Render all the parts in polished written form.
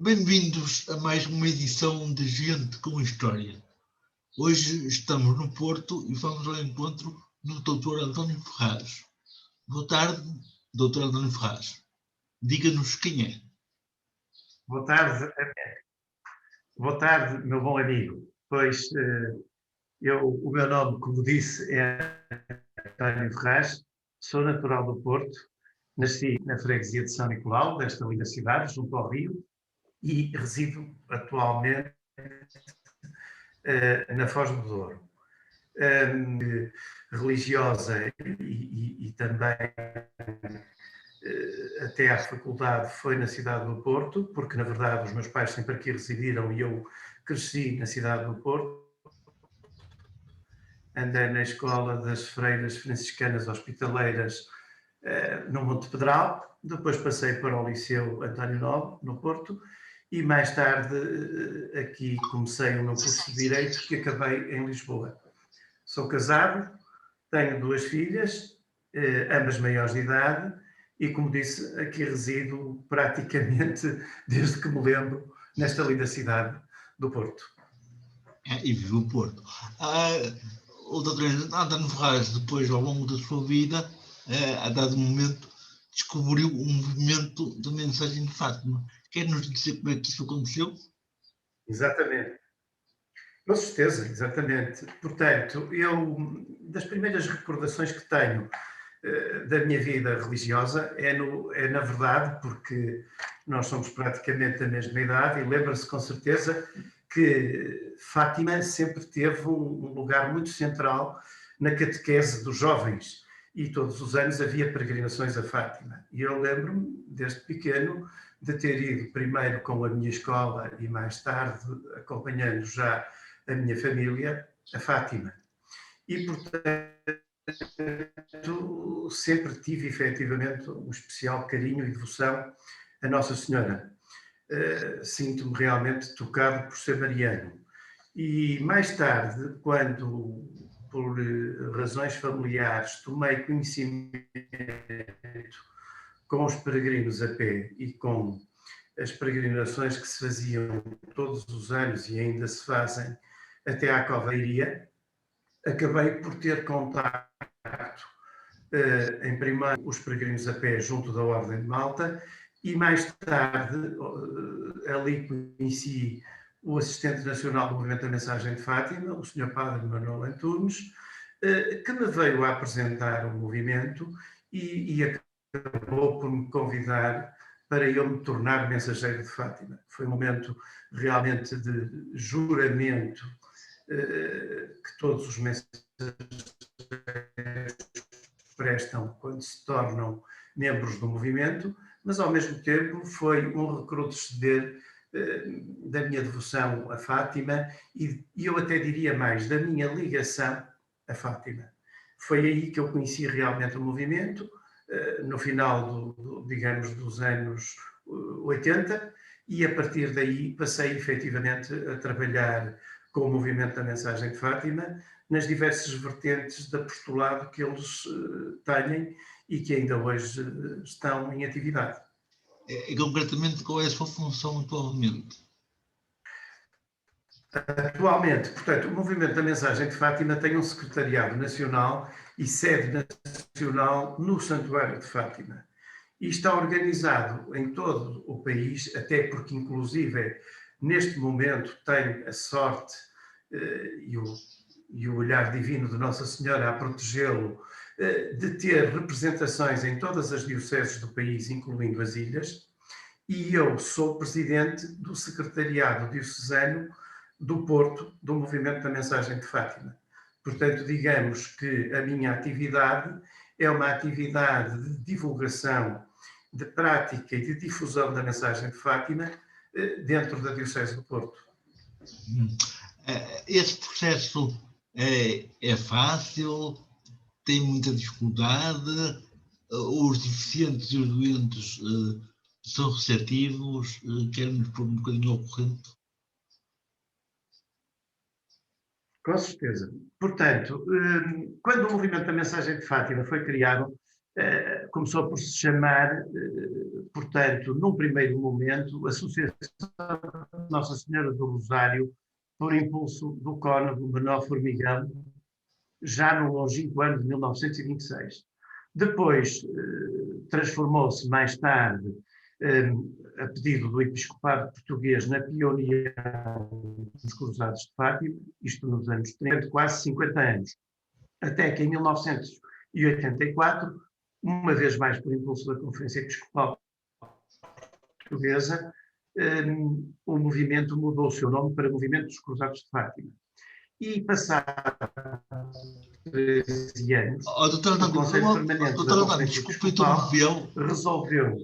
Bem-vindos a mais uma edição de Gente com História. Hoje estamos no Porto e vamos ao encontro do Dr. António Ferraz. Boa tarde, Dr. António Ferraz. Diga-nos quem é. Boa tarde, meu bom amigo. Pois, o meu nome, como disse, é António Ferraz, sou natural do Porto, nasci na freguesia de São Nicolau, desta linda cidade, junto ao Rio, e resido atualmente na Foz do Douro. Religiosa e também até à faculdade foi na cidade do Porto, porque na verdade os meus pais sempre aqui residiram e eu cresci na cidade do Porto. Andei na escola das freiras franciscanas hospitaleiras no Monte Pedral, depois passei para o Liceu António Nobre, no Porto, e mais tarde aqui comecei o meu curso de Direito, que acabei em Lisboa. Sou casado, tenho duas filhas, ambas maiores de idade, e como disse, aqui resido praticamente desde que me lembro nesta linda cidade do Porto. E vive o Porto. O Dr. António Ferraz, depois, ao longo da sua vida, a dado momento, descobriu um movimento de mensagem de Fátima. Quer nos dizer como é que isso aconteceu? Exatamente. Com certeza, exatamente. Portanto, das primeiras recordações que tenho da minha vida religiosa é na verdade, porque nós somos praticamente da mesma idade, e lembra-se com certeza que Fátima sempre teve um lugar muito central na catequese dos jovens, e todos os anos havia peregrinações a Fátima. E eu lembro-me, desde pequeno, de ter ido primeiro com a minha escola e mais tarde acompanhando já a minha família a Fátima. E, portanto, sempre tive efetivamente um especial carinho e devoção a Nossa Senhora. Sinto-me realmente tocado por ser mariano. E mais tarde, quando, por razões familiares, tomei conhecimento com os peregrinos a pé e com as peregrinações que se faziam todos os anos e ainda se fazem até à Cova Iria, acabei por ter contacto em primeiro os peregrinos a pé junto da Ordem de Malta, e mais tarde ali conheci o assistente nacional do Movimento da Mensagem de Fátima, o Sr. Padre Manuel Antunes, que me veio a apresentar o movimento e acabou por me convidar para eu me tornar mensageiro de Fátima. Foi um momento realmente de juramento que todos os mensageiros prestam quando se tornam membros do movimento, mas ao mesmo tempo foi um recrudescer da minha devoção a Fátima e eu até diria mais, da minha ligação a Fátima. Foi aí que eu conheci realmente o movimento, no final, digamos, dos anos 80, e a partir daí passei efetivamente a trabalhar com o movimento da Mensagem de Fátima nas diversas vertentes de apostolado que eles têm e que ainda hoje estão em atividade. Concretamente, qual é a sua função atualmente? Atualmente, portanto, o Movimento da Mensagem de Fátima tem um secretariado nacional e sede nacional no Santuário de Fátima. E está organizado em todo o país, até porque, inclusive, neste momento tem a sorte e o olhar divino de Nossa Senhora a protegê-lo, de ter representações em todas as dioceses do país, incluindo as ilhas, e eu sou presidente do secretariado diocesano do Porto, do Movimento da Mensagem de Fátima. Portanto, digamos que a minha atividade é uma atividade de divulgação, de prática e de difusão da mensagem de Fátima dentro da Diocese do Porto. Esse processo é fácil, tem muita dificuldade, os deficientes e os doentes são receptivos, querem-nos pôr um bocadinho ao corrente? Com certeza. Portanto, quando o Movimento da Mensagem de Fátima foi criado, começou por se chamar, portanto, num primeiro momento, Associação Nossa Senhora do Rosário, por impulso do cônego Manuel Formigão, já no longínquo ano de 1926. Depois, transformou-se mais tarde, a pedido do Episcopado Português, na Pioneira dos Cruzados de Fátima, isto nos anos 30, quase 50 anos, até que em 1984, uma vez mais por impulso da Conferência Episcopal Portuguesa, o movimento mudou o seu nome para Movimento dos Cruzados de Fátima. E passados 13 anos, o Conselho Permanente da Conferência Episcopal resolveu...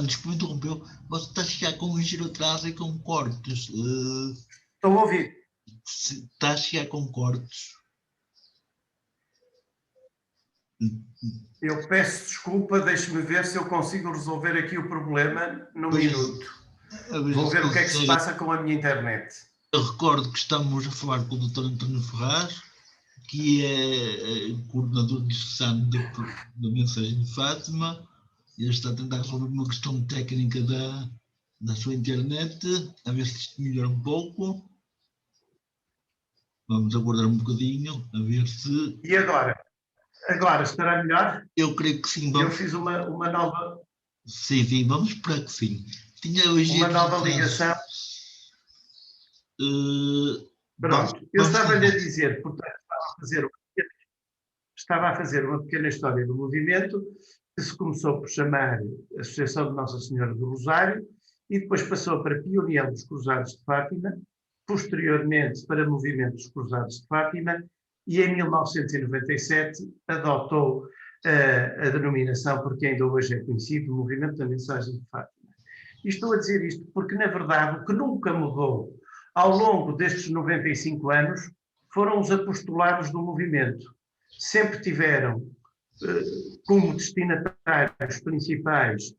Desculpe, interrompeu. Você está a chegar com um giro atrás e com cortes. Estou a ouvir. Está a chegar com cortes. Eu peço desculpa, deixe-me ver se eu consigo resolver aqui o problema num minuto. Vou ver o que é que se passa com a minha internet. Eu recordo que estamos a falar com o Dr. António Ferraz, que é coordenador diocesano da Mensagem de Fátima. Ele está a tentar resolver uma questão técnica da sua internet, a ver se isto melhora um pouco. Vamos aguardar um bocadinho, a ver se... E agora? Agora estará melhor? Eu creio que sim. Eu fiz uma nova... Sim, vamos esperar que sim. Tinha hoje uma nova ligação. Pronto, eu estava-lhe a dizer, portanto, estava a fazer uma pequena história do movimento, que se começou por chamar Associação de Nossa Senhora do Rosário, e depois passou para Pioneira dos Cruzados de Fátima, posteriormente para Movimento dos Cruzados de Fátima, e em 1997 adotou a denominação, porque ainda hoje é conhecido, Movimento da Mensagem de Fátima. E estou a dizer isto porque, na verdade, o que nunca mudou ao longo destes 95 anos foram os apostolados do movimento. Sempre tiveram como destinatários principais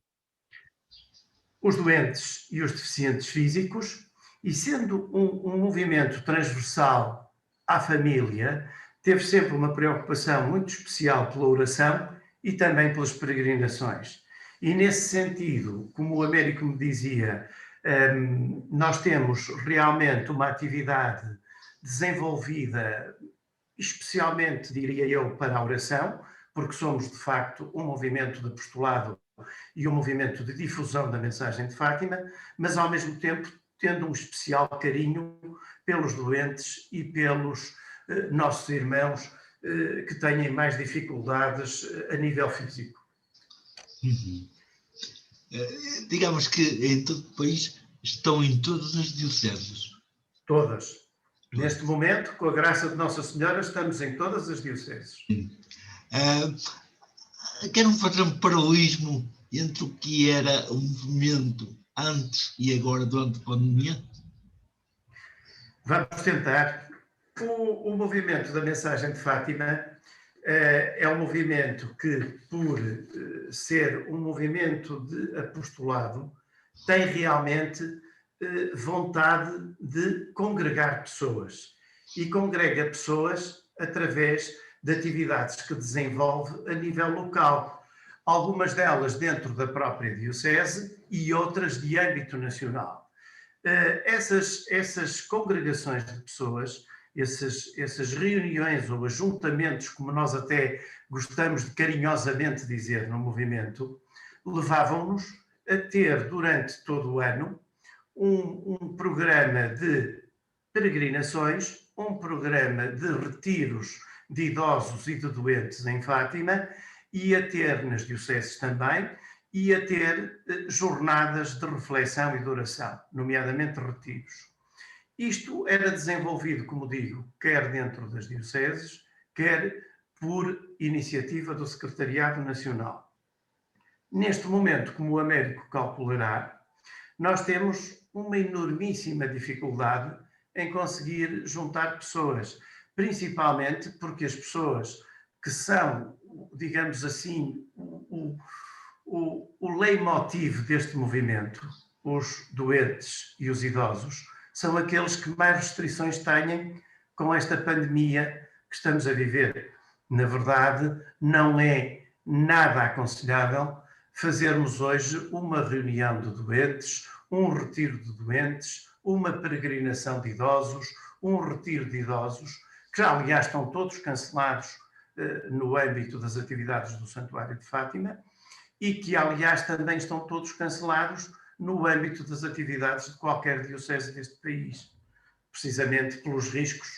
os doentes e os deficientes físicos, e sendo um movimento transversal à família, teve sempre uma preocupação muito especial pela oração e também pelas peregrinações. E nesse sentido, como o Américo me dizia, nós temos realmente uma atividade desenvolvida, especialmente, diria eu, para a oração, porque somos, de facto, um movimento de apostolado e um movimento de difusão da mensagem de Fátima, mas, ao mesmo tempo, tendo um especial carinho pelos doentes e pelos nossos irmãos que têm mais dificuldades a nível físico. Uhum. Digamos que em todo o país estão em todas as dioceses. Todas. Neste momento, com a graça de Nossa Senhora, estamos em todas as dioceses. Quero fazer um paralelismo entre o que era o movimento antes e agora, durante a pandemia? Vamos tentar. O movimento da Mensagem de Fátima é um movimento que, por ser um movimento de apostolado, tem realmente vontade de congregar pessoas. E congrega pessoas através de atividades que desenvolve a nível local. Algumas delas dentro da própria diocese e outras de âmbito nacional. Essas congregações de pessoas, essas reuniões ou ajuntamentos, como nós até gostamos de carinhosamente dizer no movimento, levavam-nos a ter durante todo o ano um programa de peregrinações, um programa de retiros de idosos e de doentes em Fátima, e a ter nas dioceses também, e a ter jornadas de reflexão e de oração, nomeadamente retiros. Isto era desenvolvido, como digo, quer dentro das dioceses, quer por iniciativa do Secretariado Nacional. Neste momento, como o Américo calculará, nós temos uma enormíssima dificuldade em conseguir juntar pessoas, principalmente porque as pessoas que são, digamos assim, o leitmotiv deste movimento, os doentes e os idosos, são aqueles que mais restrições têm com esta pandemia que estamos a viver. Na verdade, não é nada aconselhável fazermos hoje uma reunião de doentes, um retiro de doentes, uma peregrinação de idosos, um retiro de idosos, que já, aliás, estão todos cancelados no âmbito das atividades do Santuário de Fátima e que, aliás, também estão todos cancelados no âmbito das atividades de qualquer diocese deste país, precisamente pelos riscos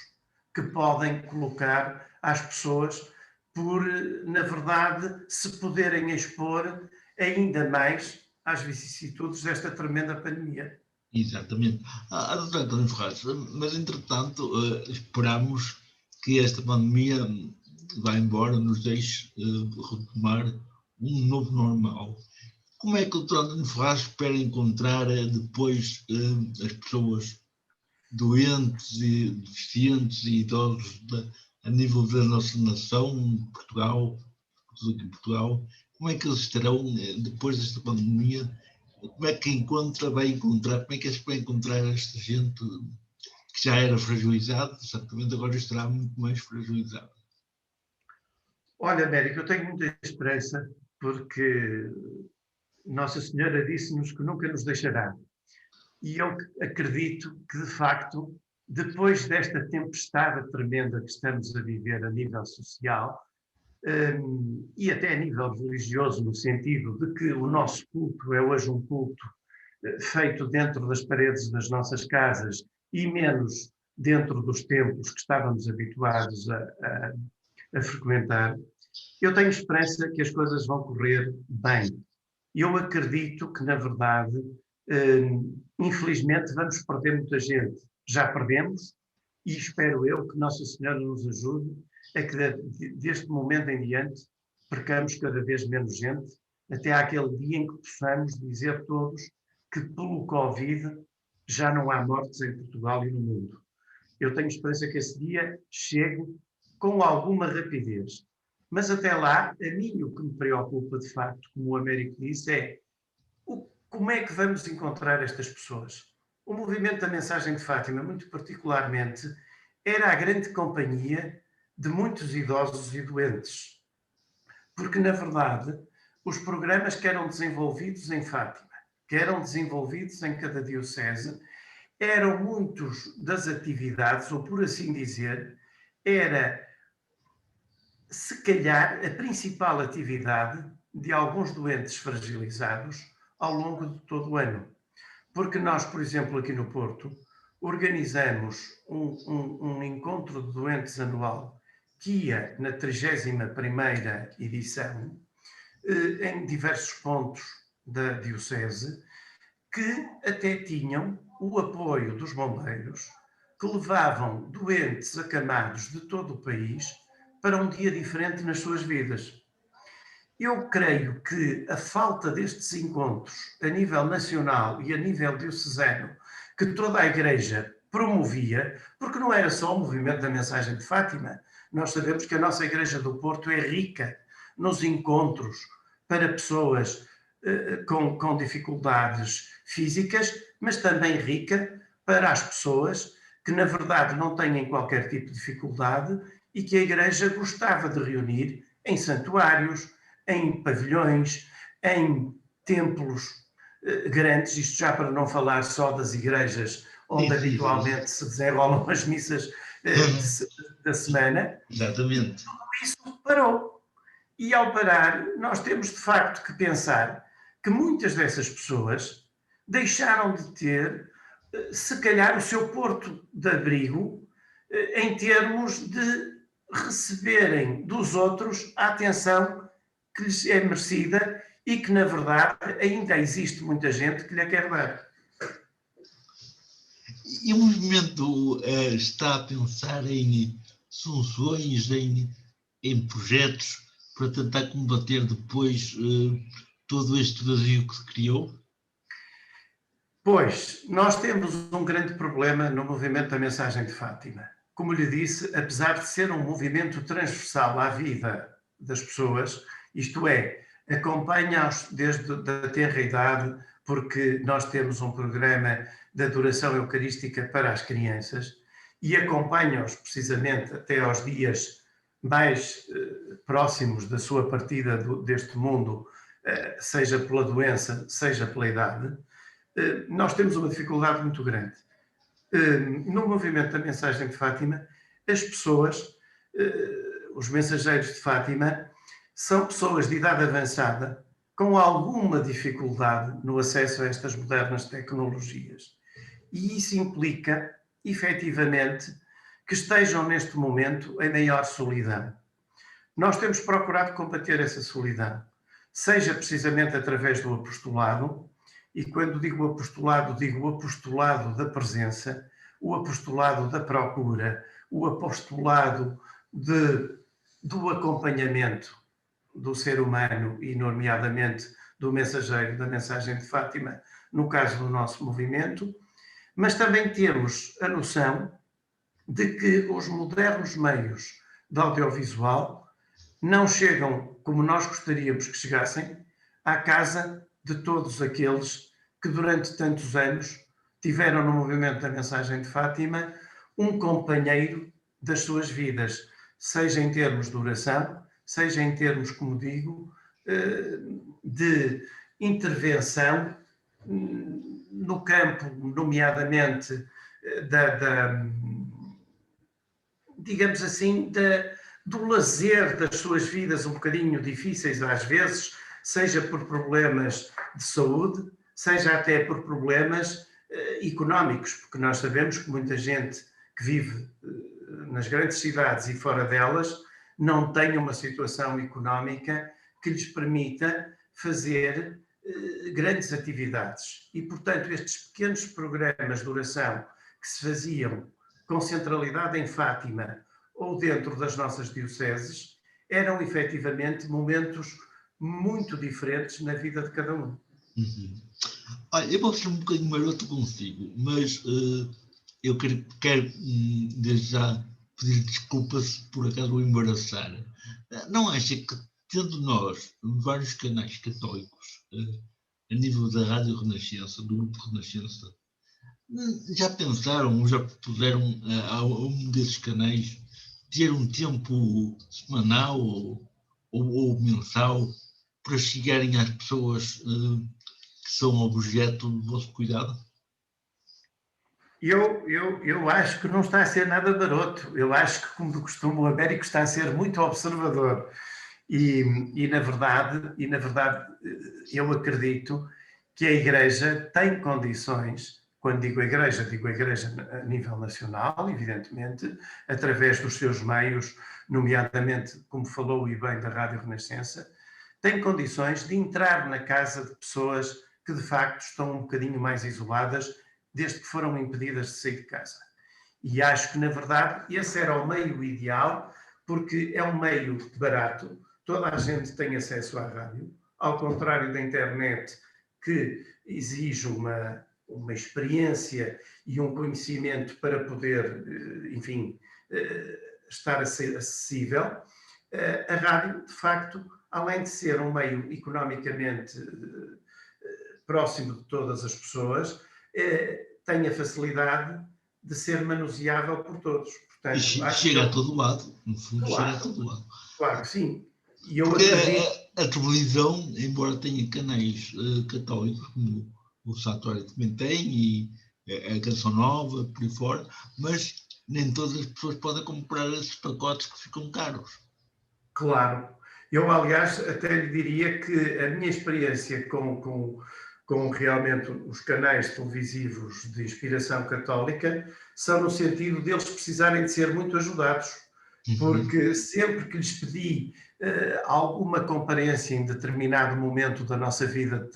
que podem colocar às pessoas por, na verdade, se poderem expor ainda mais às vicissitudes desta tremenda pandemia. Exatamente. Doutor António Ferraz, mas entretanto esperamos que esta pandemia vá embora, nos deixe retomar um novo normal. Como é que o doutor António Ferraz espera encontrar depois as pessoas doentes e deficientes e idosos a nível da nossa nação, Portugal, tudo aqui em Portugal, como é que eles estarão depois desta pandemia? Como é que vai encontrar, como é que eles vai encontrar esta gente que já era fragilizada, certamente agora estará muito mais fragilizada? Olha, Américo, eu tenho muita esperança porque Nossa Senhora disse-nos que nunca nos deixará. E eu acredito que, de facto, depois desta tempestade tremenda que estamos a viver a nível social, e até a nível religioso, no sentido de que o nosso culto é hoje um culto feito dentro das paredes das nossas casas e menos dentro dos templos que estávamos habituados a frequentar, eu tenho esperança que as coisas vão correr bem. Eu acredito que, na verdade, infelizmente vamos perder muita gente. Já perdemos e espero eu que Nossa Senhora nos ajude a que deste momento em diante percamos cada vez menos gente, até àquele dia em que possamos dizer todos que pelo Covid já não há mortes em Portugal e no mundo. Eu tenho esperança que esse dia chegue com alguma rapidez. Mas até lá, a mim o que me preocupa de facto, como o Américo disse, é como é que vamos encontrar estas pessoas? O movimento da Mensagem de Fátima, muito particularmente, era a grande companhia de muitos idosos e doentes. Porque, na verdade, os programas que eram desenvolvidos em Fátima, que eram desenvolvidos em cada diocese, eram muitos das atividades, ou por assim dizer, era, se calhar, a principal atividade de alguns doentes fragilizados ao longo de todo o ano. Porque nós, por exemplo, aqui no Porto, organizamos um encontro de doentes anual que ia na 31ª edição, em diversos pontos da Diocese, que até tinham o apoio dos bombeiros, que levavam doentes acamados de todo o país para um dia diferente nas suas vidas. Eu creio que a falta destes encontros a nível nacional e a nível diocesano, que toda a Igreja promovia, porque não era só o movimento da Mensagem de Fátima, nós sabemos que a nossa Igreja do Porto é rica nos encontros para pessoas com dificuldades físicas, mas também rica para as pessoas que, na verdade, não têm qualquer tipo de dificuldade e que a Igreja gostava de reunir em santuários, em pavilhões, em templos grandes, isto já para não falar só das igrejas onde habitualmente se desenrolam as missas da semana. Exatamente. Tudo isso parou. E ao parar, nós temos de facto que pensar que muitas dessas pessoas deixaram de ter, se calhar, o seu porto de abrigo em termos de receberem dos outros a atenção que lhes é merecida e que, na verdade, ainda existe muita gente que lhe quer dar. E o movimento está a pensar em soluções, em projetos para tentar combater depois todo este vazio que se criou? Pois, nós temos um grande problema no movimento da Mensagem de Fátima. Como lhe disse, apesar de ser um movimento transversal à vida das pessoas, isto é, acompanha-os desde a tenra idade, porque nós temos um programa de adoração eucarística para as crianças, e acompanha-os precisamente até aos dias mais próximos da sua partida deste mundo, seja pela doença, seja pela idade, nós temos uma dificuldade muito grande. No movimento da mensagem de Fátima, as pessoas, os mensageiros de Fátima, são pessoas de idade avançada com alguma dificuldade no acesso a estas modernas tecnologias. E isso implica, efetivamente, que estejam neste momento em maior solidão. Nós temos procurado combater essa solidão, seja precisamente através do apostolado, e quando digo o apostolado da presença, o apostolado da procura, o apostolado do acompanhamento do ser humano e, nomeadamente, do mensageiro da mensagem de Fátima, no caso do nosso movimento, mas também temos a noção de que os modernos meios de audiovisual não chegam, como nós gostaríamos que chegassem, à casa de todos aqueles que durante tantos anos tiveram no movimento da mensagem de Fátima um companheiro das suas vidas, seja em termos de oração, seja em termos, como digo, de intervenção no campo, nomeadamente digamos assim, do lazer das suas vidas um bocadinho difíceis às vezes, seja por problemas de saúde, seja até por problemas económicos, porque nós sabemos que muita gente que vive nas grandes cidades e fora delas não tem uma situação económica que lhes permita fazer grandes atividades. E, portanto, estes pequenos programas de oração que se faziam com centralidade em Fátima ou dentro das nossas dioceses, eram efetivamente momentos muito diferentes na vida de cada um. Uhum. Olha, eu posso ser um bocadinho maroto consigo, mas eu quero desde já pedir desculpa se por acaso o embaraçar. Não acha que, tendo nós vários canais católicos a nível da Rádio Renascença, do Grupo Renascença, já pensaram ou já puseram a um desses canais ter um tempo semanal ou mensal para chegarem às pessoas que são objeto do vosso cuidado? Eu acho que não está a ser nada baroto. Eu acho que, como de costume, o Américo está a ser muito observador. E na verdade, eu acredito que a Igreja tem condições. Quando digo Igreja a nível nacional, evidentemente, através dos seus meios, nomeadamente, como falou e bem, da Rádio Renascença, tem condições de entrar na casa de pessoas que, de facto, estão um bocadinho mais isoladas, desde que foram impedidas de sair de casa. E acho que, na verdade, esse era o meio ideal, porque é um meio barato, toda a gente tem acesso à rádio, ao contrário da internet, que exige uma experiência e um conhecimento para poder, enfim, estar acessível. A rádio, de facto, além de ser um meio economicamente próximo de todas as pessoas, tem a facilidade de ser manuseável por todos. Portanto, e chega a todo lado, no fundo, claro, chega a todo lado. Claro que sim. E eu porque a televisão, embora tenha canais católicos, como o Satori também tem, e a Canção Nova, por aí fora, mas nem todas as pessoas podem comprar esses pacotes que ficam caros. Claro. Eu, aliás, até lhe diria que a minha experiência com realmente os canais televisivos de inspiração católica são no sentido deles precisarem de ser muito ajudados, porque sempre que lhes pedi alguma comparência em determinado momento da nossa vida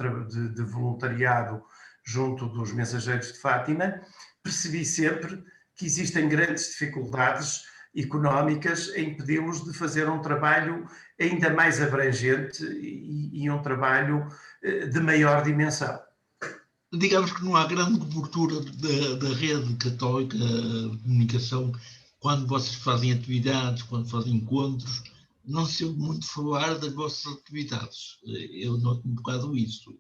de voluntariado junto dos Mensageiros de Fátima, percebi sempre que existem grandes dificuldades económicas em impedi-los de fazer um trabalho ainda mais abrangente e um trabalho de maior dimensão. Digamos que não há grande cobertura da rede católica de comunicação quando vocês fazem atividades, quando fazem encontros, não se ouve muito falar das vossas atividades. Eu noto um bocado isso.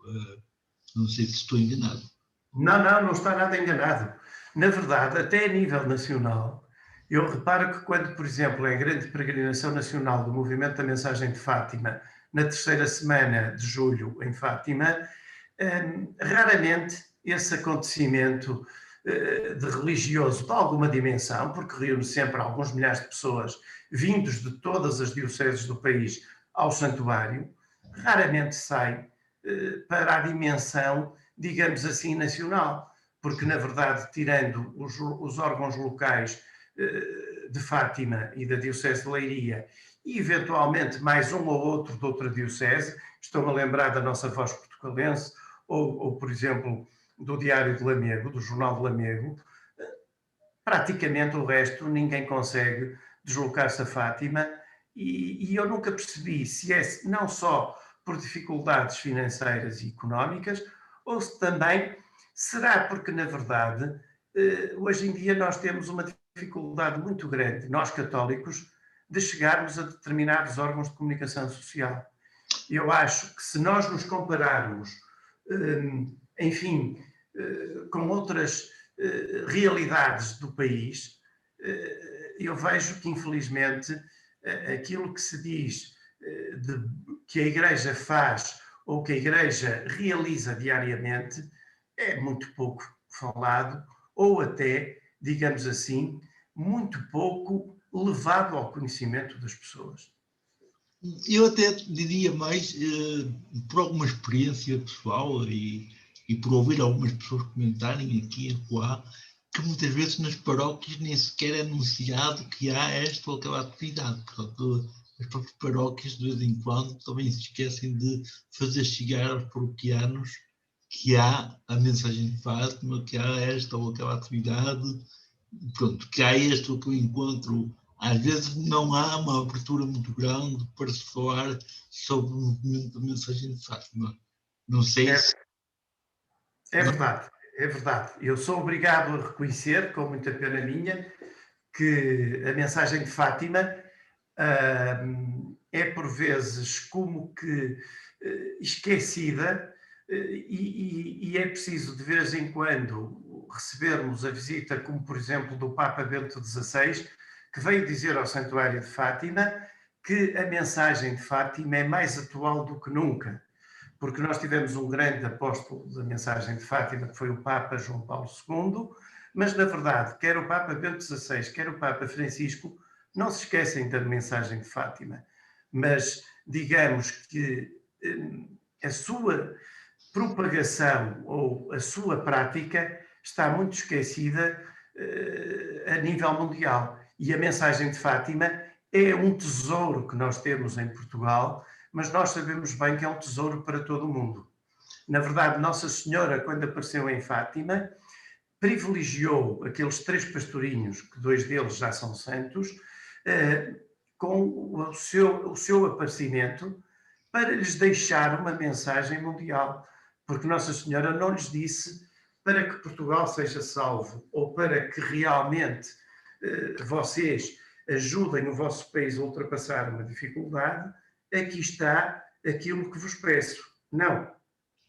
Não sei se estou enganado. Não está nada enganado. Na verdade, até a nível nacional, Eu reparo que quando, por exemplo, é a grande peregrinação nacional do Movimento da Mensagem de Fátima, na terceira semana de julho em Fátima, raramente esse acontecimento de religioso de alguma dimensão, porque reúne sempre alguns milhares de pessoas vindos de todas as dioceses do país ao santuário, raramente sai para a dimensão, digamos assim, nacional, porque na verdade, tirando os órgãos locais de Fátima e da Diocese de Leiria, e eventualmente mais um ou outro de outra diocese, estou-me a lembrar da nossa Voz Portucalense, ou por exemplo, do Diário de Lamego, do Jornal de Lamego, praticamente o resto ninguém consegue deslocar-se a Fátima, e eu nunca percebi se é não só por dificuldades financeiras e económicas, ou se também será porque, na verdade, hoje em dia nós temos uma dificuldade muito grande, nós católicos, de chegarmos a determinados órgãos de comunicação social. Eu acho que se nós nos compararmos, enfim, com outras realidades do país, eu vejo que, infelizmente, aquilo que se diz que a Igreja faz ou que a Igreja realiza diariamente é muito pouco falado, ou até, digamos assim, muito pouco levado ao conhecimento das pessoas. Eu até diria mais, por alguma experiência pessoal e por ouvir algumas pessoas comentarem aqui e acolá, que muitas vezes nas paróquias nem sequer é anunciado que há esta ou aquela atividade. Portanto, as próprias paróquias, de vez em quando, também se esquecem de fazer chegar aos paroquianos que há a mensagem de Fátima, que há esta ou aquela atividade, pronto, que há este ou aquele encontro. Às vezes não há uma abertura muito grande para se falar sobre o movimento da mensagem de Fátima. Não sei se... É verdade, é verdade. Eu sou obrigado a reconhecer, com muita pena minha, que a mensagem de Fátima é por vezes como que esquecida e é preciso de vez em quando recebermos a visita, como por exemplo do Papa Bento XVI, que veio dizer ao Santuário de Fátima que a mensagem de Fátima é mais atual do que nunca, porque nós tivemos um grande apóstolo da mensagem de Fátima, que foi o Papa João Paulo II, mas na verdade, quer o Papa Bento XVI, quer o Papa Francisco, não se esquecem da mensagem de Fátima, mas digamos que a sua propagação ou a sua prática está muito esquecida a nível mundial. E a mensagem de Fátima é um tesouro que nós temos em Portugal, mas nós sabemos bem que é um tesouro para todo o mundo. Na verdade, Nossa Senhora, quando apareceu em Fátima, privilegiou aqueles 3 pastorinhos, que 2 deles já são santos, com o seu aparecimento, para lhes deixar uma mensagem mundial. Porque Nossa Senhora não lhes disse para que Portugal seja salvo, ou para que realmente vocês ajudem o vosso país a ultrapassar uma dificuldade, aqui está aquilo que vos peço. Não.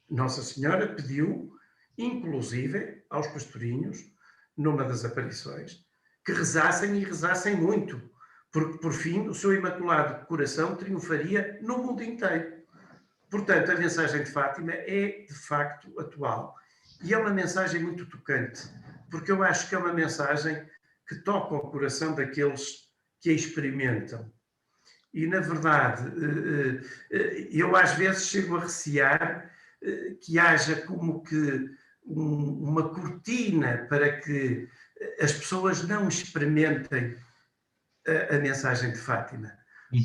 Nossa Senhora pediu, inclusive, aos pastorinhos, numa das aparições, que rezassem e rezassem muito, porque, por fim, o seu Imaculado Coração triunfaria no mundo inteiro. Portanto, a mensagem de Fátima é, de facto, atual. E é uma mensagem muito tocante, porque eu acho que é uma mensagem que toca o coração daqueles que a experimentam. E, na verdade, eu às vezes chego a recear que haja como que uma cortina para que as pessoas não experimentem a mensagem de Fátima.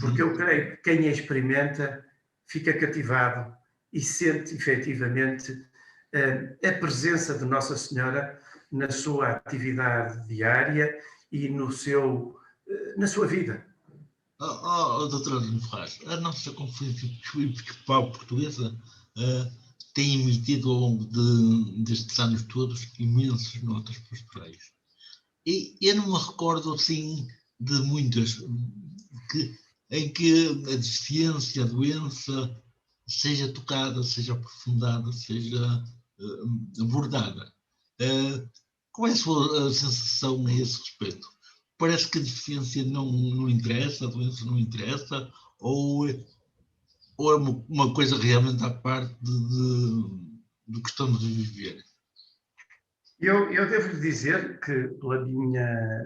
Porque eu creio que quem a experimenta fica cativado e sente efetivamente a presença de Nossa Senhora na sua atividade diária e na sua vida. Doutor Nuno Ferraz, a nossa Conferência Episcopal Portuguesa tem emitido ao longo destes anos todos imensas notas pastorais. E eu não me recordo assim de muitas em que a deficiência, a doença, seja tocada, seja aprofundada, seja abordada. Qual é a sua sensação a esse respeito? parece que a deficiência não interessa, a doença não interessa, ou é uma coisa realmente à parte do que estamos a viver? Eu devo lhe dizer que, pela minha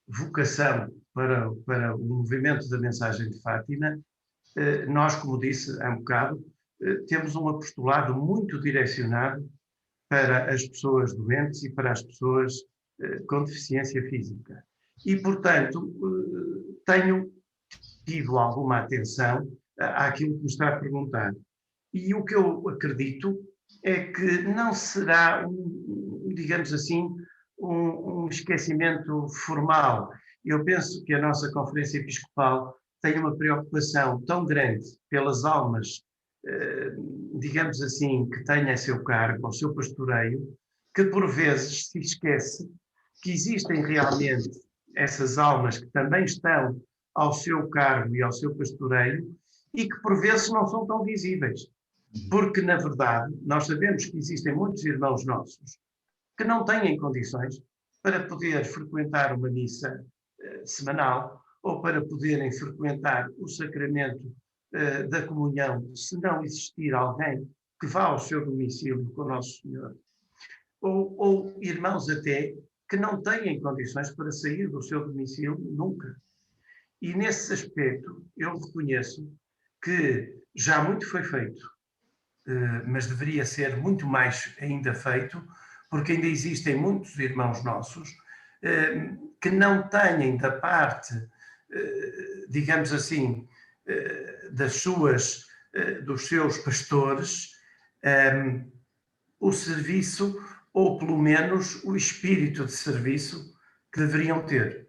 vocação para o movimento da mensagem de Fátima, nós, como disse há um bocado, temos um apostolado muito direcionado para as pessoas doentes e para as pessoas com deficiência física. E, portanto, tenho tido alguma atenção àquilo que me está a perguntar. E o que eu acredito é que não será, digamos assim, um esquecimento formal. Eu penso que a nossa Conferência Episcopal tem uma preocupação tão grande pelas almas, digamos assim, que têm a seu cargo, ao seu pastoreio, que por vezes se esquece que existem realmente essas almas que também estão ao seu cargo e ao seu pastoreio e que por vezes não são tão visíveis. Porque, na verdade, nós sabemos que existem muitos irmãos nossos que não têm condições para poder frequentar uma missa semanal ou para poderem frequentar o sacramento da comunhão, se não existir alguém que vá ao seu domicílio com o Nosso Senhor. Ou irmãos até que não têm condições para sair do seu domicílio nunca. E nesse aspecto eu reconheço que já muito foi feito, mas deveria ser muito mais ainda feito, porque ainda existem muitos irmãos nossos que não têm da parte, digamos assim, dos seus pastores, o serviço, ou pelo menos o espírito de serviço que deveriam ter.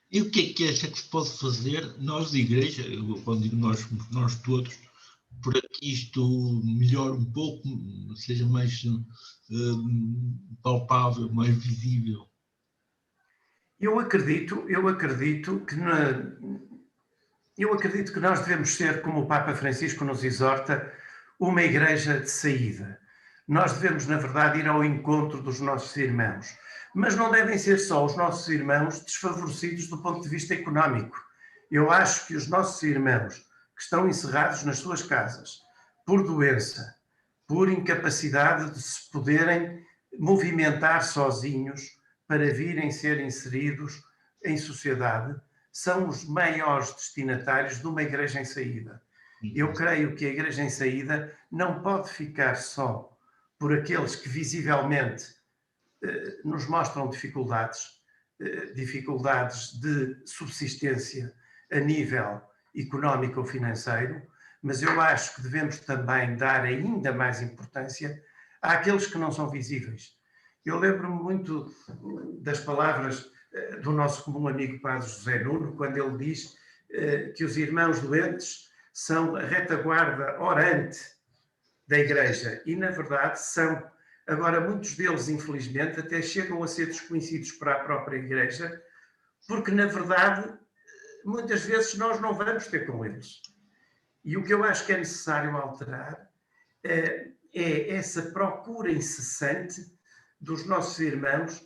E o que acha que se pode fazer, nós de igreja, quando digo nós todos, para que isto melhore um pouco, seja mais palpável, mais visível? Eu acredito que nós devemos ser, como o Papa Francisco nos exorta, uma igreja de saída. Nós devemos, na verdade, ir ao encontro dos nossos irmãos. Mas não devem ser só os nossos irmãos desfavorecidos do ponto de vista económico. Eu acho que os nossos irmãos que estão encerrados nas suas casas, por doença, por incapacidade de se poderem movimentar sozinhos para virem ser inseridos em sociedade, são os maiores destinatários de uma igreja em saída. Eu creio que a igreja em saída não pode ficar só por aqueles que visivelmente nos mostram dificuldades de subsistência a nível económico ou financeiro, mas eu acho que devemos também dar ainda mais importância àqueles que não são visíveis. Eu lembro-me muito das palavras do nosso comum amigo Padre José Nuno, quando ele diz que os irmãos doentes são a retaguarda orante da Igreja, e na verdade são. Agora, muitos deles, infelizmente, até chegam a ser desconhecidos para a própria Igreja, porque, na verdade, muitas vezes nós não vamos ter com eles. E o que eu acho que é necessário alterar é essa procura incessante dos nossos irmãos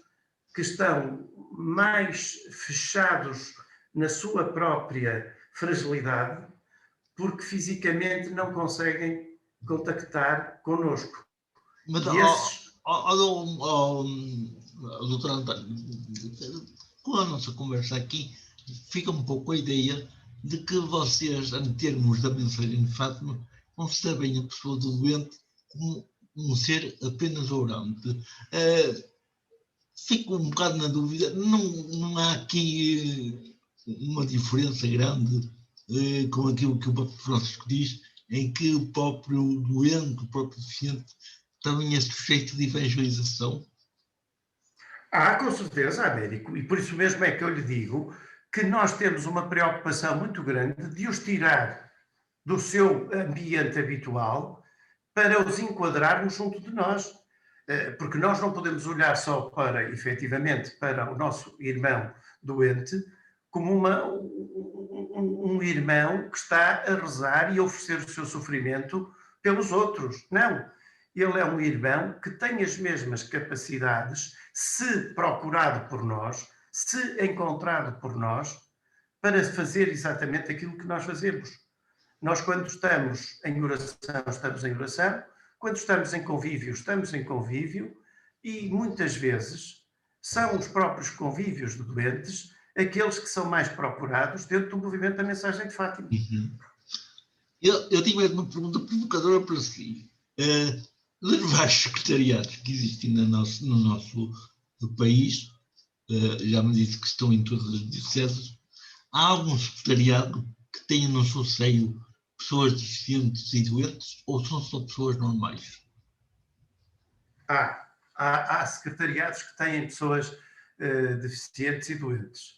que estão mais fechados na sua própria fragilidade, porque fisicamente não conseguem contactar connosco. Mas, doutor António, com a nossa conversa aqui, fica um pouco a ideia de que vocês, em termos da mensagem de Fátima, concebem a pessoa do doente como um ser apenas orante. Fico um bocado na dúvida, não há aqui uma diferença grande com aquilo que o Papa Francisco diz, em que o próprio doente, o próprio deficiente, também é sujeito de evangelização? Com certeza, Américo, e por isso mesmo é que eu lhe digo que nós temos uma preocupação muito grande de os tirar do seu ambiente habitual para os enquadrarmos junto de nós. Porque nós não podemos olhar só para, efetivamente, para o nosso irmão doente como um irmão que está a rezar e a oferecer o seu sofrimento pelos outros. Não. Ele é um irmão que tem as mesmas capacidades, se procurado por nós, se encontrado por nós para fazer exatamente aquilo que nós fazemos. Nós, quando estamos em oração, estamos em oração, quando estamos em convívio, e muitas vezes são os próprios convívios de doentes aqueles que são mais procurados dentro do movimento da mensagem de Fátima. Uhum. Eu tinha uma pergunta provocadora para si. Dos vários secretariados que existem no nosso país, já me disse que estão em todas as dioceses, há algum secretariado que tenha no seu seio pessoas deficientes e doentes, ou são só pessoas normais? Há secretariados que têm pessoas deficientes e doentes.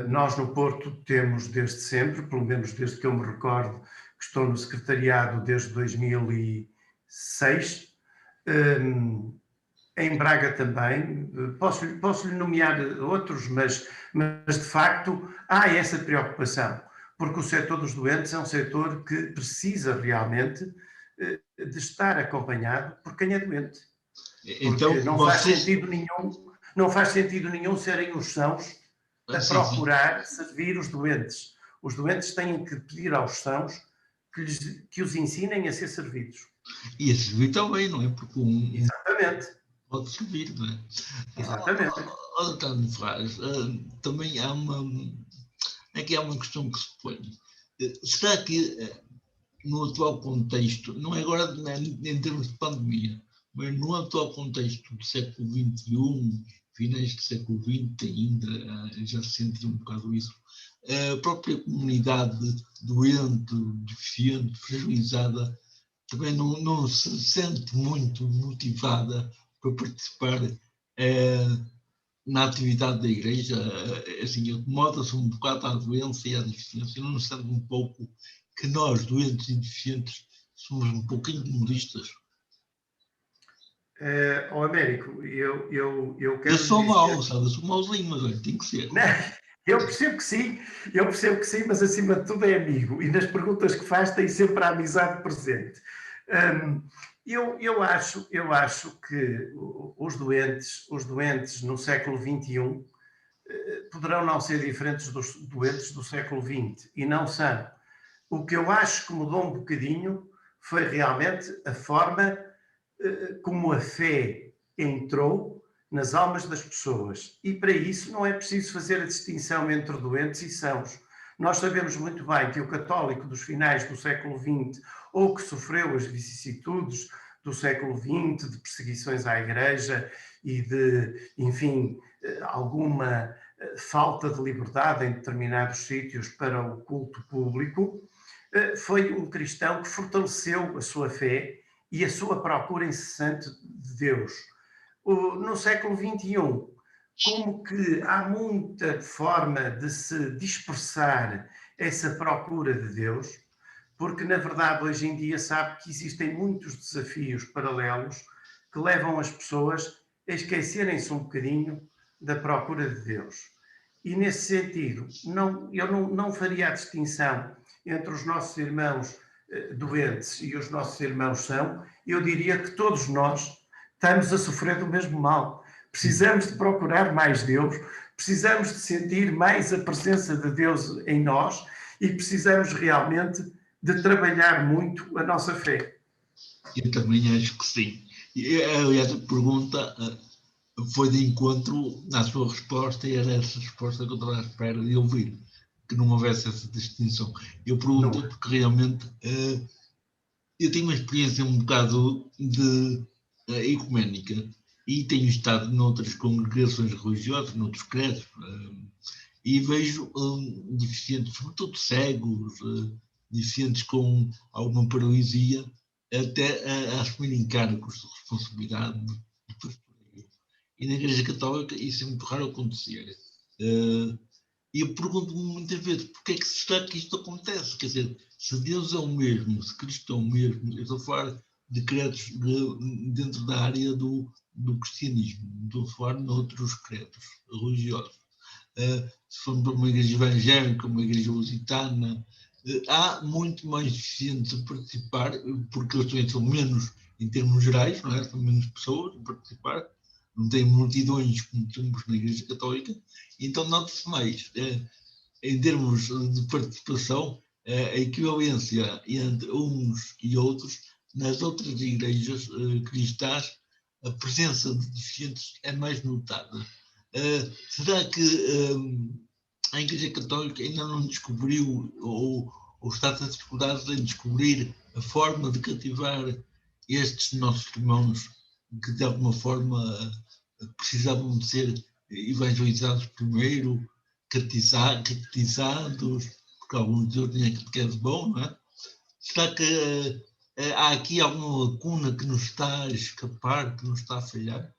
Nós no Porto temos desde sempre, pelo menos desde que eu me recordo, que estou no secretariado desde 2006. Em Braga também, posso-lhe nomear outros, mas de facto há essa preocupação, porque o setor dos doentes é um setor que precisa realmente de estar acompanhado por quem é doente. Então, porque não faz sentido nenhum serem os sãos a procurar servir os doentes. Os doentes têm que pedir aos sãos que os ensinem a ser servidos. E a servir também, não é? Porque Exatamente. Pode servir, não é? Exatamente. Doutor Ferraz, também há uma questão que se põe. Será que no atual contexto, não é agora em termos de pandemia, mas no atual contexto do século XXI, finais do século XX ainda, já se sentiu um bocado isso, a própria comunidade doente, deficiente, fragilizada, também não se sente muito motivada para participar na atividade da igreja, assim, acomoda-se um bocado à doença e à deficiência, não se sente um pouco que nós, doentes e deficientes, somos um pouquinho modistas? Américo, eu quero. Eu sou mau, sabe? Eu sou mauzinho, mas olha, tem que ser. Não, eu percebo que sim, mas acima de tudo é amigo. E nas perguntas que faz tem sempre a amizade presente. Eu acho que os doentes no século XXI poderão não ser diferentes dos doentes do século XX, e não são. O que eu acho que mudou um bocadinho foi realmente a forma como a fé entrou nas almas das pessoas. E para isso não é preciso fazer a distinção entre doentes e sãos. Nós sabemos muito bem que o católico dos finais do século XX, ou que sofreu as vicissitudes do século XX, de perseguições à Igreja e de, enfim, alguma falta de liberdade em determinados sítios para o culto público, foi um cristão que fortaleceu a sua fé e a sua procura incessante de Deus. No século XXI, como que há muita forma de se dispersar essa procura de Deus, porque na verdade hoje em dia sabe que existem muitos desafios paralelos que levam as pessoas a esquecerem-se um bocadinho da procura de Deus. E nesse sentido, eu não faria a distinção entre os nossos irmãos doentes e os nossos irmãos são, eu diria que todos nós estamos a sofrer do mesmo mal. Precisamos de procurar mais Deus, precisamos de sentir mais a presença de Deus em nós e precisamos realmente de trabalhar muito a nossa fé. Eu também acho que sim. Aliás, a pergunta foi de encontro à sua resposta e era essa resposta que eu estava à espera de ouvir, que não houvesse essa distinção. Eu pergunto porque realmente eu tenho uma experiência um bocado de ecuménica e tenho estado noutras congregações religiosas, noutros credos, e vejo deficientes, sobretudo cegos, deficientes com alguma paralisia, até a assumirem cargos de responsabilidade de pastoreio. E na Igreja Católica isso é muito raro acontecer. E eu pergunto-me muitas vezes, porque é que será que isto acontece? Quer dizer, se Deus é o mesmo, se Cristo é o mesmo, eu estou a falar de credos dentro da área do cristianismo, não estou a falar noutros credos religiosos. Se formos para uma igreja evangélica, uma igreja lusitana, há muito mais deficientes a participar, porque eles também são menos, em termos gerais, não é? São menos pessoas a participar, não tem multidões como temos na Igreja Católica, então nota-se mais, em termos de participação, a equivalência entre uns e outros. Nas outras igrejas cristãs, a presença de deficientes é mais notada. Será que a Igreja Católica ainda não descobriu ou está a dificuldade em descobrir a forma de cativar estes nossos irmãos que de alguma forma precisavam de ser evangelizados primeiro, catequizados, porque alguns deles têm catequese bom, não é? Será que há aqui alguma lacuna que nos está a escapar, que nos está a falhar?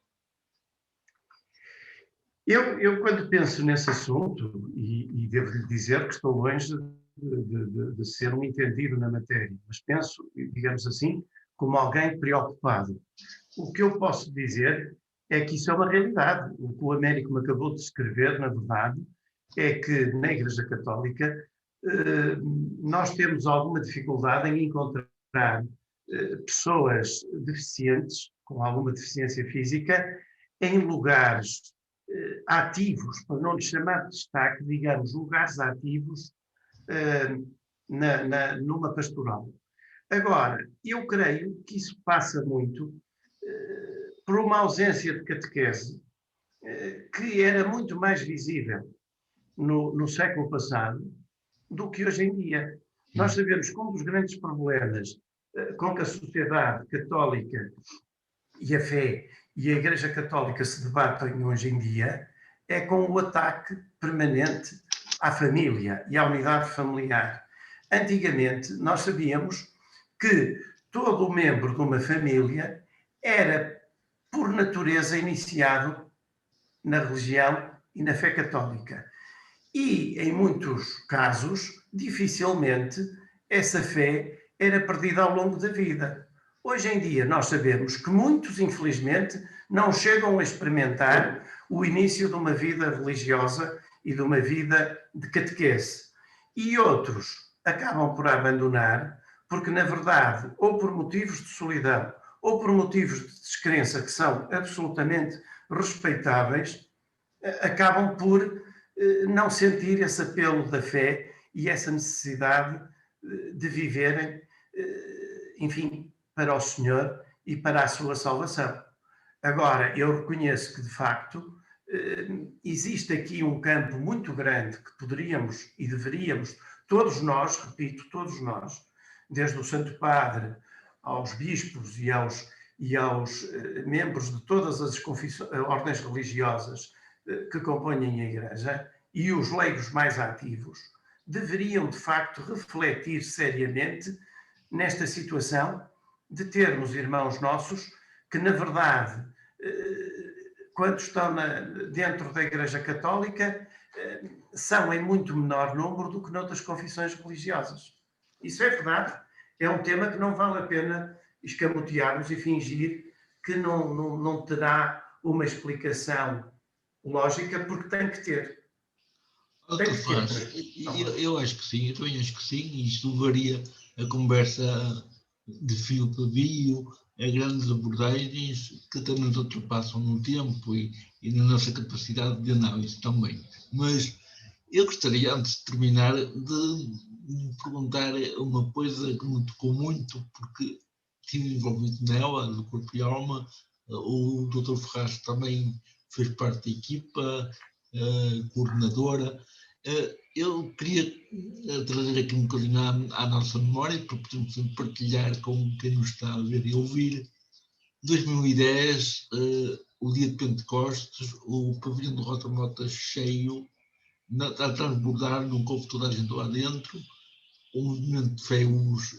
Eu quando penso nesse assunto, e devo-lhe dizer que estou longe de ser um entendido na matéria, mas penso, digamos assim, como alguém preocupado. O que eu posso dizer é que isso é uma realidade. O que o Américo me acabou de descrever, na verdade, é que na Igreja Católica nós temos alguma dificuldade em encontrar pessoas deficientes, com alguma deficiência física, em lugares ativos, para não lhes chamar de destaque, digamos, lugares ativos numa pastoral. Agora, eu creio que isso passa muito por uma ausência de catequese que era muito mais visível no século passado do que hoje em dia. Nós sabemos que um dos grandes problemas com que a sociedade católica e a fé e a Igreja Católica se debatem hoje em dia é com o ataque permanente à família e à unidade familiar. Antigamente, nós sabíamos que todo membro de uma família era, por natureza, iniciado na religião e na fé católica. E, em muitos casos, dificilmente essa fé era perdida ao longo da vida. Hoje em dia, nós sabemos que muitos, infelizmente, não chegam a experimentar o início de uma vida religiosa e de uma vida de catequese. E outros acabam por abandonar, porque, na verdade, ou por motivos de solidão, ou por motivos de descrença, que são absolutamente respeitáveis, acabam por não sentir esse apelo da fé e essa necessidade de viverem, enfim, para o Senhor e para a sua salvação. Agora, eu reconheço que, de facto, existe aqui um campo muito grande que poderíamos e deveríamos, todos nós, repito, todos nós, desde o Santo Padre aos bispos e aos membros de todas as ordens religiosas que compõem a Igreja e os leigos mais ativos, deveriam, de facto, refletir seriamente nesta situação de termos irmãos nossos que, na verdade, quando estão dentro da Igreja Católica, são em muito menor número do que noutras confissões religiosas. Isso é verdade. É um tema que não vale a pena escamotearmos e fingir que não terá uma explicação lógica, porque tem que ter. Eu acho que sim, eu também acho que sim, e isto levaria a conversa de fio para fio, a grandes abordagens que até nos ultrapassam no tempo e na nossa capacidade de análise também. Mas eu gostaria, antes de terminar, de perguntar uma coisa que me tocou muito, porque estive envolvido nela, do corpo e alma. O Dr. Ferraz também fez parte da equipa coordenadora. Eu queria trazer aqui um bocadinho à nossa memória, para podermos partilhar com quem nos está a ver e ouvir. 2010, o dia de Pentecostes, o pavilhão de Rota Mota cheio, a transbordar, não coube toda a gente lá dentro. O movimento de Feus,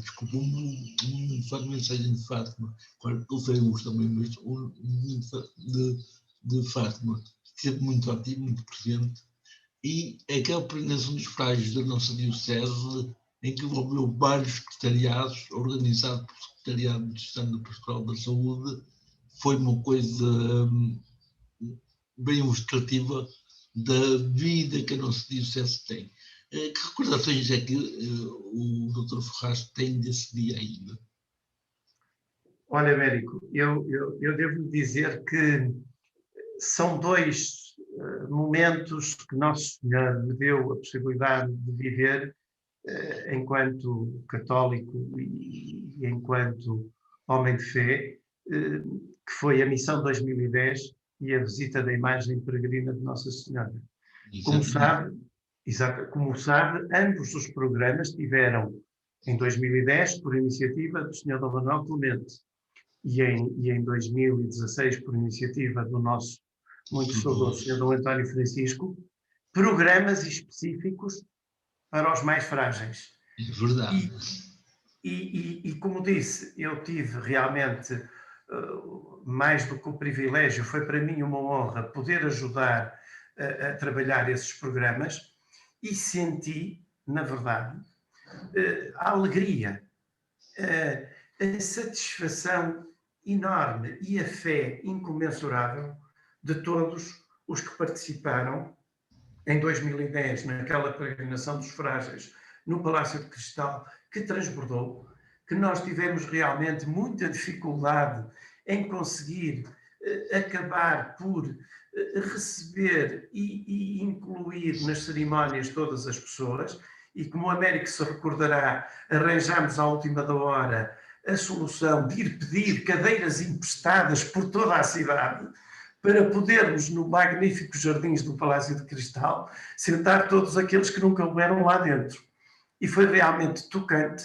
desculpa, o movimento de mensagem de Fátima, claro que o Feus também, mas o movimento de Fátima esteve muito ativo, muito presente. E aquela peregrinação dos frágios da nossa Diocese, em que envolveu vários secretariados, organizado pelo Secretariado de Gestão Pastoral da Saúde, foi uma coisa bem ilustrativa da vida que a nossa Diocese tem. Que recordações é que o Dr. Ferraz tem desse dia ainda? Olha, Américo, eu devo dizer que são dois momentos que Nosso Senhor me deu a possibilidade de viver enquanto católico e enquanto homem de fé, que foi a Missão 2010 e a visita da imagem peregrina de Nossa Senhora. Como sabe, ambos os programas tiveram, em 2010, por iniciativa do Sr. Dom Manuel Clemente, e em 2016, por iniciativa do nosso muito saudoso Sr. Dom António Francisco, programas específicos para os mais frágeis. É verdade. E como disse, eu tive realmente, mais do que o privilégio, foi para mim uma honra poder ajudar a trabalhar esses programas e senti, na verdade, a alegria, a satisfação enorme e a fé incomensurável de todos os que participaram em 2010, naquela peregrinação dos frágeis, no Palácio de Cristal, que transbordou, que nós tivemos realmente muita dificuldade em conseguir acabar por receber e incluir nas cerimónias todas as pessoas, e como o Américo se recordará, arranjámos à última da hora a solução de ir pedir cadeiras emprestadas por toda a cidade, para podermos, no magníficos jardins do Palácio de Cristal, sentar todos aqueles que nunca houveram lá dentro. E foi realmente tocante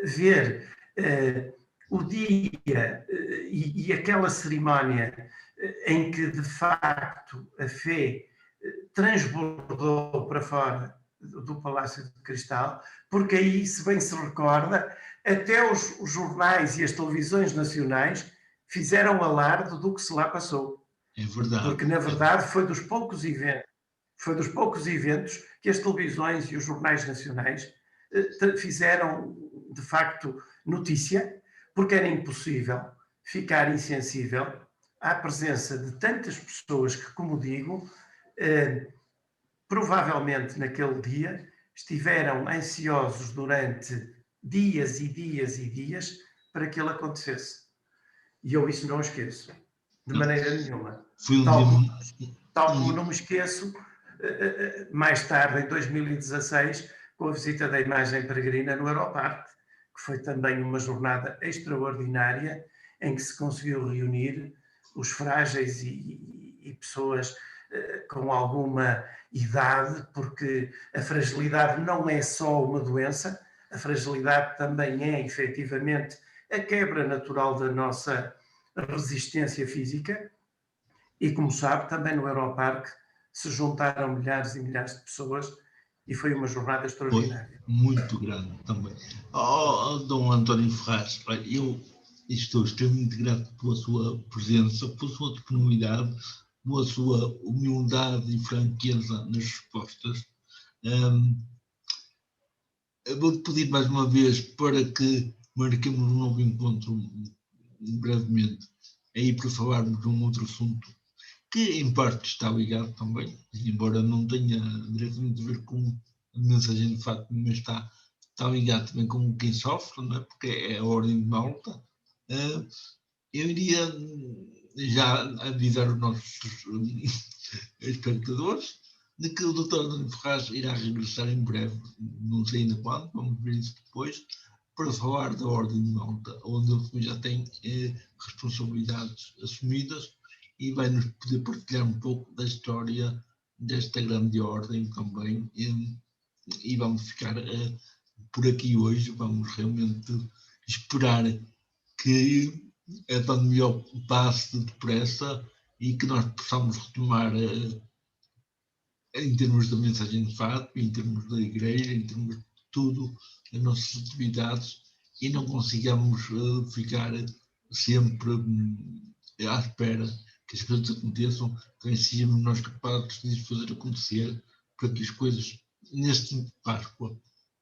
ver o dia e aquela cerimónia em que, de facto, a fé transbordou para fora do Palácio de Cristal, porque aí, se bem se recorda, até os jornais e as televisões nacionais fizeram alarde do que se lá passou. É verdade. Porque, na verdade, foi dos poucos eventos que as televisões e os jornais nacionais fizeram, de facto, notícia, porque era impossível ficar insensível à presença de tantas pessoas que, como digo, provavelmente naquele dia estiveram ansiosos durante dias e dias e dias para que ele acontecesse. E eu isso não esqueço, de maneira nenhuma. Tal como não me esqueço, mais tarde, em 2016, com a visita da imagem peregrina no Aeroparque, que foi também uma jornada extraordinária, em que se conseguiu reunir os frágeis e pessoas com alguma idade, porque a fragilidade não é só uma doença, a fragilidade também é, efetivamente, a quebra natural da nossa resistência física. E, como sabe, também no Aeroparque se juntaram milhares e milhares de pessoas e foi uma jornada extraordinária. Foi muito grande também. Dom António Ferraz, eu estou extremamente grato pela sua presença, pela sua disponibilidade, pela sua humildade e franqueza nas respostas. Vou-te pedir mais uma vez para que marquemos um novo encontro brevemente, aí para falarmos de um outro assunto que em parte está ligado também, embora não tenha diretamente a ver com a mensagem de facto, mas está ligado também com quem sofre, não é? Porque é a Ordem de Malta. Eu iria já avisar os nossos espectadores de que o Dr. António Ferraz irá regressar em breve, não sei ainda quando, vamos ver isso depois, para falar da Ordem de Malta, onde ele já tem responsabilidades assumidas e vai-nos poder partilhar um pouco da história desta grande ordem também. E vamos ficar por aqui hoje, vamos realmente esperar que a pandemia passe depressa e que nós possamos retomar em termos da mensagem de fato, em termos da igreja, em termos de tudo, as nossas atividades, e não consigamos ficar sempre à espera que as coisas aconteçam, também sejamos nós capazes de fazer acontecer para que as coisas, neste tempo de Páscoa,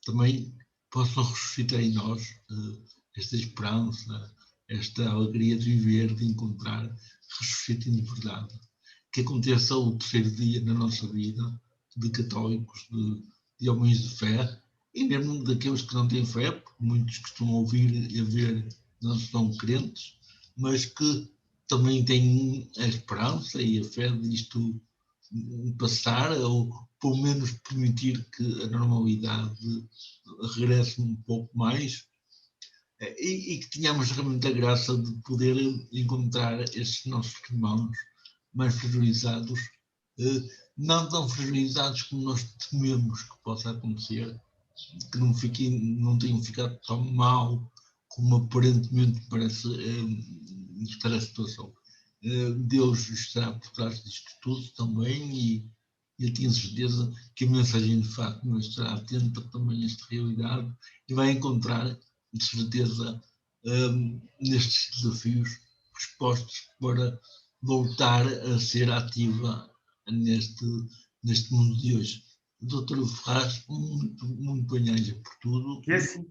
também possam ressuscitar em nós esta esperança, esta alegria de viver, de encontrar, ressuscitem de verdade. Que aconteça o terceiro dia na nossa vida, de católicos, de homens de fé, e mesmo daqueles que não têm fé, porque muitos que estão a ouvir e a ver não são crentes, mas que também têm a esperança e a fé disto passar, ou pelo menos permitir que a normalidade regresse um pouco mais, e que tenhamos realmente a graça de poder encontrar estes nossos irmãos mais fragilizados, não tão fragilizados como nós tememos que possa acontecer, que não tenham ficado tão mal como aparentemente parece estar a situação. Deus está por trás disto tudo também, e eu tenho certeza que a mensagem de Fátima estará atenta também a esta realidade e vai encontrar, de certeza, nestes desafios, respostas para voltar a ser ativa neste mundo de hoje. Doutor Ferraz, muito bem-aja por tudo. E assim,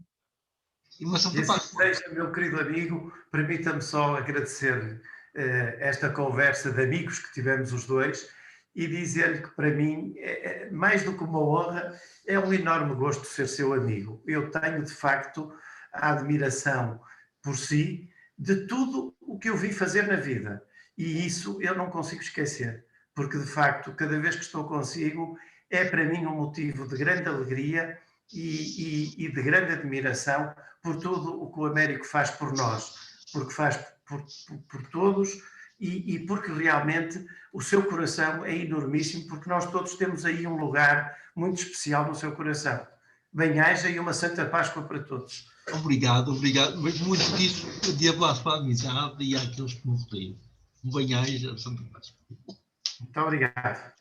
E uma Santa assim Páscoa. seja, meu querido amigo, permita-me só agradecer esta conversa de amigos que tivemos os dois e dizer-lhe que para mim, mais do que uma honra, é um enorme gosto ser seu amigo. Eu tenho, de facto, a admiração por si de tudo o que eu vi fazer na vida. E isso eu não consigo esquecer, porque, de facto, cada vez que estou consigo, é para mim um motivo de grande alegria e de grande admiração por tudo o que o Américo faz por nós, porque faz por todos e porque realmente o seu coração é enormíssimo, porque nós todos temos aí um lugar muito especial no seu coração. Bem-aja e uma Santa Páscoa para todos. Obrigado, mas muito disso devo à sua amizade e àqueles que me rodeiam. Bem-aja, Santa Páscoa. Muito obrigado.